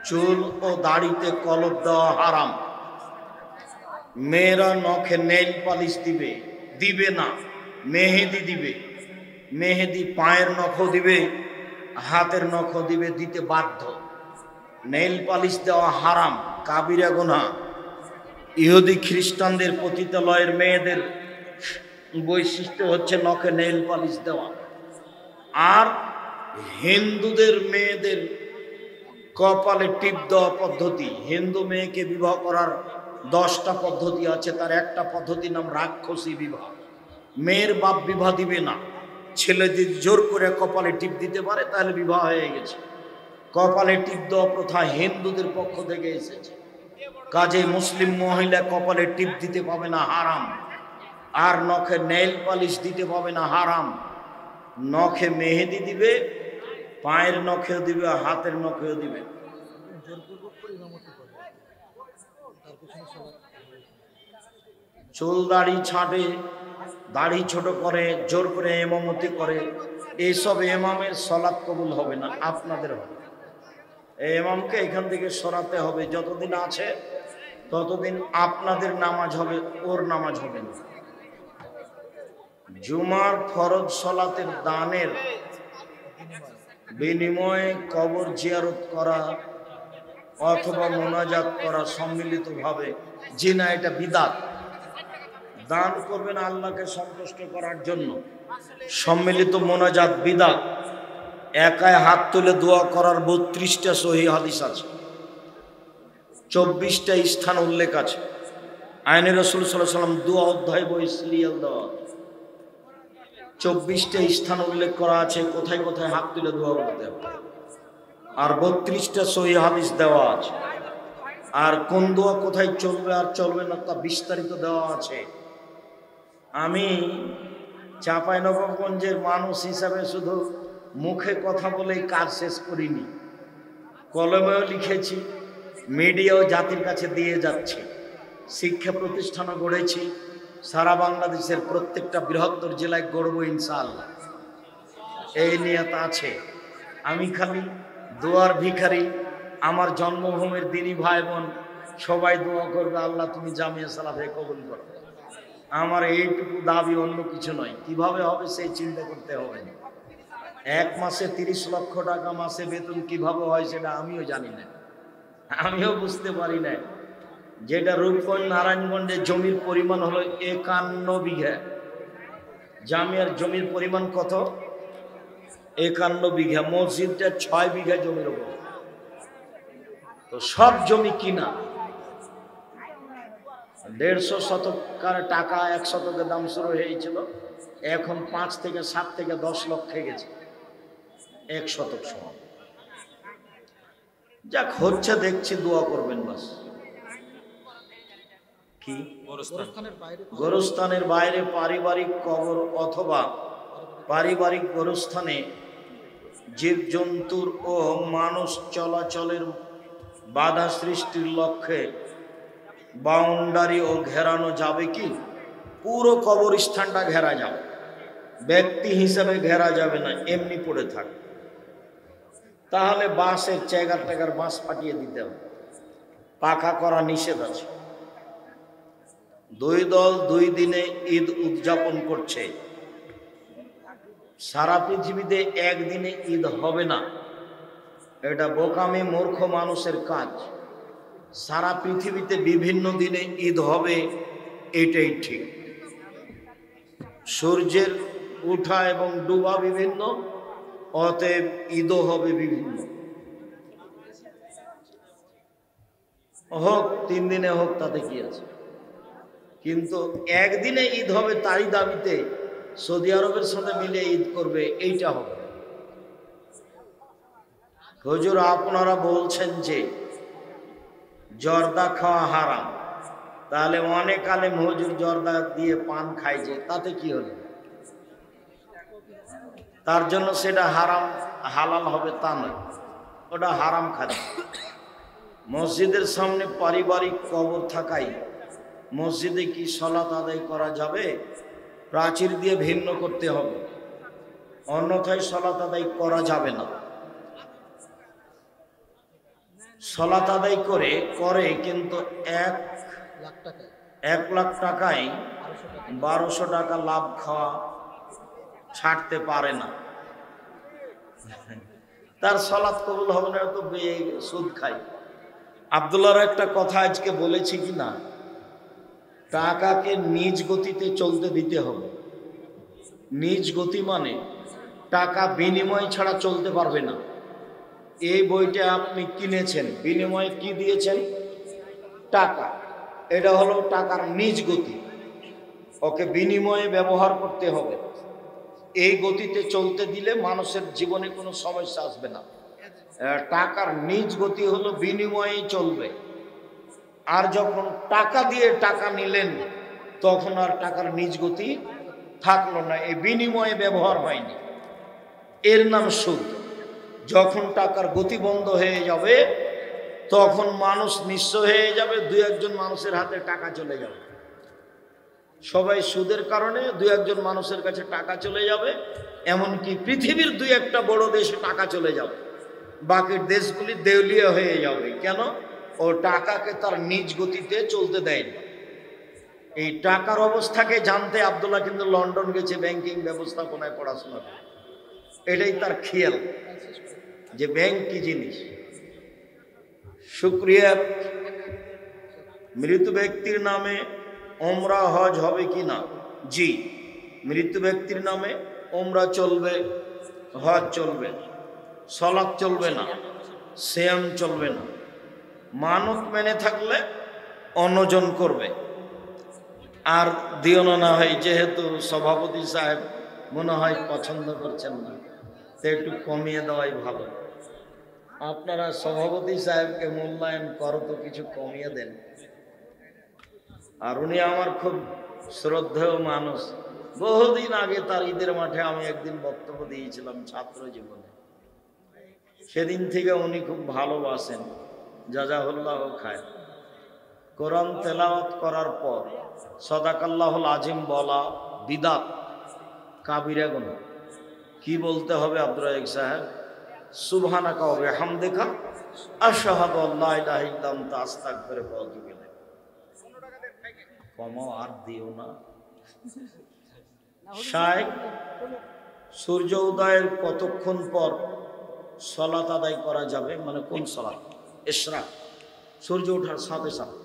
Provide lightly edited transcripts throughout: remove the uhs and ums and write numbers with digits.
চুল ও দাড়িতে কলপ দেওয়া হারাম। মেয়েরা নখে নেইল পালিশ দিবে, দিবে না, মেহেদি দিবে। মেহেদি পায়ের নখও দিবে, হাতের নখও দিবে, দিতে বাধ্য। নেইল পালিশ দেওয়া হারাম, কাবিরা গুনাহ। ইহুদি খ্রিস্টানদের পতিতালয়ের মেয়েদের বৈশিষ্ট্য হচ্ছে নখে নেইল পালিশ দেওয়া। আর হিন্দুদের মেয়েদের কপালে টিপ দেওয়া পদ্ধতি। হিন্দু মেয়েকে বিবাহ করার 10টা পদ্ধতি আছে, তার একটা পদ্ধতির নাম রাক্ষসী বিবাহ। মেয়ের বাপ বিবাহ দিবে না, ছেলে যদি জোর করে কপালে টিপ দিতে পারে তাহলে বিবাহ হয়ে গেছে। কপালে টিপ দেওয়া প্রথা হিন্দুদের পক্ষ থেকে এসেছে, কাজে মুসলিম মহিলা কপালে টিপ দিতে পাবে না, হারাম। আর নখে নেইল পালিশ দিতে পাবে না, হারাম। নখে মেহেদি দিবে, পায়ের নখেও দিবে, হাতের নখেও দিবে। চুল দাড়ি ছাঁটে, দাড়ি ছোট করে, জোর করে ইমামতি করে, এইসব ইমামের সালাত কবুল হবে না, আপনাদের হবে। এই ইমামকে এখান থেকে সরাতে হবে, যতদিন আছে ততদিন আপনাদের নামাজ হবে, ওর নামাজ হবে না। জুমার ফরজ সালাতের দানের বিনিময়ে কবর জিয়ারত করা অথবা মোনাজাত করা সম্মিলিতভাবে, জি না, এটা বিদআত। দান করবেন আল্লাহকে সন্তুষ্ট করার জন্য, সম্মিলিত মোনাজাত বিদআত। একাই হাত তুলে দোয়া করার 32টা সহিহ হাদিস আছে, 24টা স্থান উল্লেখ আছে। আইনে রাসূল সাল্লাল্লাহু আলাইহি ওয়াসাল্লাম দোয়া অধ্যায় বই সিরিয়াল দেওয়া, 24টা স্থান উল্লেখ করা আছে কোথায় কোথায় হাত তুলে দোয়া করতে হবে। আর 32টা সহিহ হাদিস দেওয়া আছে। আর কোন দোয়া কোথায় চলবে আর চলবে না তা বিস্তারিত দেওয়া আছে। আমি চাঁপাইনবাবগঞ্জের মানুষ হিসাবে শুধু মুখে কথা বলেই কাজ শেষ করিনি, কলমেও লিখেছি, মিডিয়াও জাতির কাছে দিয়ে যাচ্ছে, শিক্ষা প্রতিষ্ঠানও গড়েছি, সারা বাংলাদেশের প্রত্যেকটা বৃহত্তর জেলায় গড়ব ইনশাআল্লাহ, এই নিয়ত আছে। আমি খালি দোয়ার ভিখারি, আমার জন্মভূমির দিনী ভাই বোন সবাই দোয়া করবে, আল্লাহ তুমি জামিয়া সালাফে কবুল করো। আমার এইটুকু দাবি, অন্য কিছু নয়। কিভাবে হবে সেই চিন্তা করতে হবে না। এক মাসে 30 লক্ষ টাকা মাসে বেতন কিভাবে হয় সেটা আমিও জানি না, আমিও বুঝতে পারি না। যেটা রূপগঞ্জ নারায়ণগঞ্জের জমির পরিমাণ হলো 51 বিঘা, জামিয়ার জমির পরিমাণ কত? 51 বিঘা। মসজিদটা 6 বিঘা জমির উপর, তো সব জমি কিনা। 150 শতকের টাকা 1 শতকের দাম শুরু হয়েছিল, এখন 5 থেকে 7 থেকে 10 লক্ষে গেছে 1 শতক সমান। যাক হচ্ছে দেখছি, দোয়া করবেন বাস। কি গোরস্থানের বাইরে পারিবারিক কবর অথবা পারিবারিক গোরস্থানে জীবজন্তুর ও মানুষ চলাচলের বাধা সৃষ্টির লক্ষ্যে বাউন্ডারি ও ঘেরানো যাবে কি? পুরো কবরস্থানটা ঘেরা যাবে, ব্যক্তি হিসেবে ঘেরা যাবে না, এমনি পড়ে থাক। তাহলে বাঁশের চেগার টেগার বাঁশ পাঠিয়ে দিতে হবে, পাকা করা নিষেধ আছে। 2 দল 2 দিনে ঈদ উদযাপন করছে। সারা পৃথিবীতে একদিনে ঈদ হবে না, এটা বোকামি মূর্খ মানুষের কাজ। সারা পৃথিবীতে বিভিন্ন দিনে ঈদ হবে, এটাই ঠিক। সূর্যের ওঠা এবং ডুবা বিভিন্ন, অতএব ঈদও হবে বিভিন্ন। হোক 3 দিনে হোক, তাতে কি আছে। কিন্তু একদিনে ঈদ হবে তারই দাবিতে সৌদি আরবের সাথে মিলে ঈদ করবে, এইটা হবে। হুজুর আপনারা বলছেন যে জর্দা খাওয়া হারাম, তাহলে অনেক আলেম হুজুর জর্দা দিয়ে পান খায়, যে তাতে কি হলো? তার জন্য সেটা হারাম হালাল হবে তা নয়, ওটা হারাম খাদ্য। মসজিদের সামনে পারিবারিক কবর থাকায় মসজিদে কি সালাত আদায় করা যাবে? প্রাচীর দিয়ে ভিন্ন করতে হবে, অন্যথায় সালাত আদায় করা যাবে না। সালাত আদায় করে কিন্তু 1 লাখ টাকায় 1200 টাকা লাভ খাওয়া ছাড়তে পারে না, তার সালাত কবুল হবে না, তো সুদ খায়। আব্দুল্লাহর একটা কথা আজকে বলেছি কি না, টাকাকে নিজ গতিতে চলতে দিতে হবে। নিজ গতি মানে টাকা বিনিময় ছাড়া চলতে পারবে না। এই বইটা আপনি কিনেছেন, বিনিময়ে কি দিয়েছেন? টাকা। এটা হলো টাকার নিজ গতি, ওকে বিনিময়ে ব্যবহার করতে হবে। এই গতিতে চলতে দিলে মানুষের জীবনে কোনো সমস্যা আসবে না। টাকার নিজ গতি হলো বিনিময়েই চলবে। আর যখন টাকা দিয়ে টাকা নিলেন তখন আর টাকার নিজ গতি থাকলো না, এই বিনিময়ে ব্যবহার হয়নি, এর নাম সুদ। যখন টাকার গতি বন্ধ হয়ে যাবে তখন মানুষ নিঃস্ব হয়ে যাবে, 2-1 মানুষের হাতে টাকা চলে যাবে। সবাই সুদের কারণে 2-1 মানুষের কাছে টাকা চলে যাবে, এমনকি পৃথিবীর 2-1টা বড় দেশে টাকা চলে যাবে, বাকি দেশগুলি দেউলিয়া হয়ে যাবে। কেন? ও টাকাকে তার নিজ গতিতে চলতে দেয়নি। এই টাকার অবস্থাকে জানতে আব্দুল্লাহ কিন্তু লন্ডন গেছে ব্যাংকিং ব্যবস্থাপনায় পড়াশোনা করে। এটাই তার খেয়াল যে ব্যাংক কি জিনিস। শুকরিয়া। মৃত ব্যক্তির নামে ওমরা হজ হবে কি না? জি, মৃত ব্যক্তির নামে ওমরা চলবে, হজ চলবে, সালাত চলবে না, সিয়াম চলবে না। মানত মেনে থাকলে অন্নজন করবে। আর দিও না হয়, যেহেতু সভাপতি সাহেব মনে হয় পছন্দ করছেন না, তো একটু কমিয়ে দেওয়াই ভালো। আপনারা সভাপতি সাহেবকে মূল্যায়ন করো তো কিছু কমিয়ে দেন। আর উনি আমার খুব শ্রদ্ধেয় মানুষ। বহুদিন আগে তার ঈদের মাঠে আমি একদিন বক্তব্য দিয়েছিলাম ছাত্র জীবনে। সেদিন থেকে উনি খুব ভালোবাসেন, জাযাহুল্লাহ খায়। কোরআন তেলাওয়াত করার পর সাদাকাল্লাহুল আজিম বলা বিদাত, কাবিরা গুনাহ। কি বলতে হবে আব্দুর রাজ্জাক সাহেব? সুবহানাকা ওয়া বিহামদিকা আশহাদু আল্লা ইলাহা ইল্লা আনতা আস্তাগফিরুকা ওয়া আতুবু ইলাইক। কমাও আর দিও না। শায়েখ, সূর্য উদয়ের কতক্ষণ পর সালাত আদায় করা যাবে? মানে কোন সালাত? ইশরাক, সূর্য ওঠার সাথে সাথে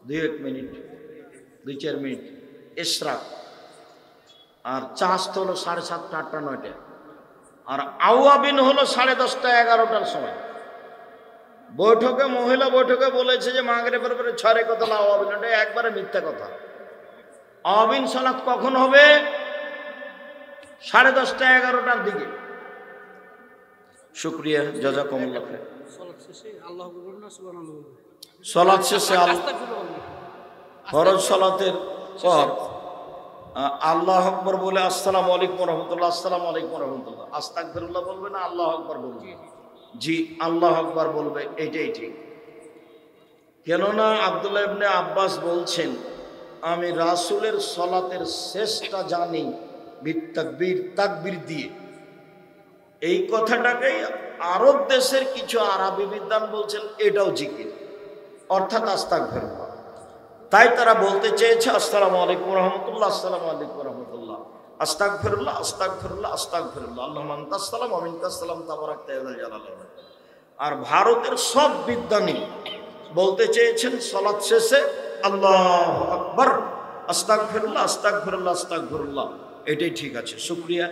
2-1 মিনিট, 2-4 মিনিট ইশরাক। আর চাঁদ হলো 7:30, 8টা, 9টা। আর আওয়াবিন হলো 10:30, 11টার সময়। বৈঠকে, মহিলা বৈঠকে বলেছে যে মাগরিবের পরে 6 রেখাত আওয়াবিন, এটা একবারে মিথ্যা কথা। আওয়াবিন সালাত কখন হবে? 10:30, 11টার দিকে। শুকরিয়া, জাযাকুমুল্লাহ খাইর। সালাত শেষে ফরজ সালাতের পর আল্লাহু আকবার বলে আসসালামু আলাইকুম ওয়া রাহমাতুল্লাহ, আসসালামু আলাইকুম ওয়া রাহমাতুল্লাহ। আস্তাগফিরুল্লাহ বলবে না আল্লাহু আকবার বলবে? জি, আল্লাহু আকবার বলবে, এটাই ঠিক। কেননা আব্দুল্লাহ ইবনে আব্বাস বলছেন, আমি রাসূলের সালাতের শেষটা জানি বিতাকবীর, তাকবীর দিয়ে। এই কথাটাকেই আরব দেশের কিছু আরবি বিদ্বান বলছেন এটাও জিকির, অর্থাৎ আস্তাগফিরুল্লাহ। তাই তারা বলতে চেয়েছে আসসালামু আলাইকুম ওয়া রাহমাতুল্লাহ, আসসালামু আলাইকুম ওয়া রাহমাতুল্লাহ, আস্তাগফিরুল্লাহ, আস্তাগফিরুল্লাহ, আস্তাগফিরুল্লাহ, আল্লাহুম্মা আনতাস সালাম ওয়া মিনকাস সালাম, তাবারাকতা ইয়া যাল জালালি ওয়াল ইকরাম। আর ভারতের সব বিদ্বানী বলতে চেয়েছেন সালাত শেষে আল্লাহু আকবার, আস্তাগফিরুল্লাহ, আস্তাগফিরুল্লাহ, আস্তাগফিরুল্লাহ, এটাই ঠিক আছে। শুকরিয়া,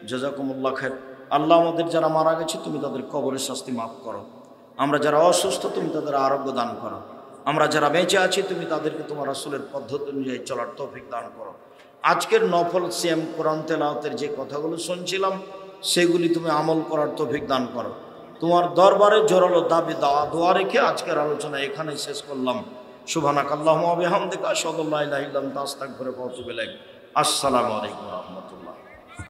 জাযাকুমুল্লাহ খাইর। আল্লাহ আমাদের যারা মারা গেছে তুমি তাদের কবরের শাস্তি মাফ করো। আমরা যারা অসুস্থ তুমি তাদের আরোগ্য দান করো। আমরা যারা বেঁচে আছি তুমি তাদেরকে তোমার রাসূলের পদ্ধতি অনুযায়ী চলার তৌফিক দান করো। আজকের নফল সিয়াম, কোরআন তেলাওয়াতের যে কথাগুলো শুনছিলাম সেগুলি তুমি আমল করার তৌফিক দান করো। তোমার দরবারে জোরালো দাবি দোয়া রেখে আজকের আলোচনা এখানেই শেষ করলাম। সুবহানাকাল্লাহুম্মা ওয়া বিহামদিকা আশহাদু আল্লা ইলাহা ইল্লা আনতা আস্তাগফিরুকা ওয়া আতুবু ইলাইক। আসসালামু আলাইকুম ওয়া রাহমাতুল্লাহ।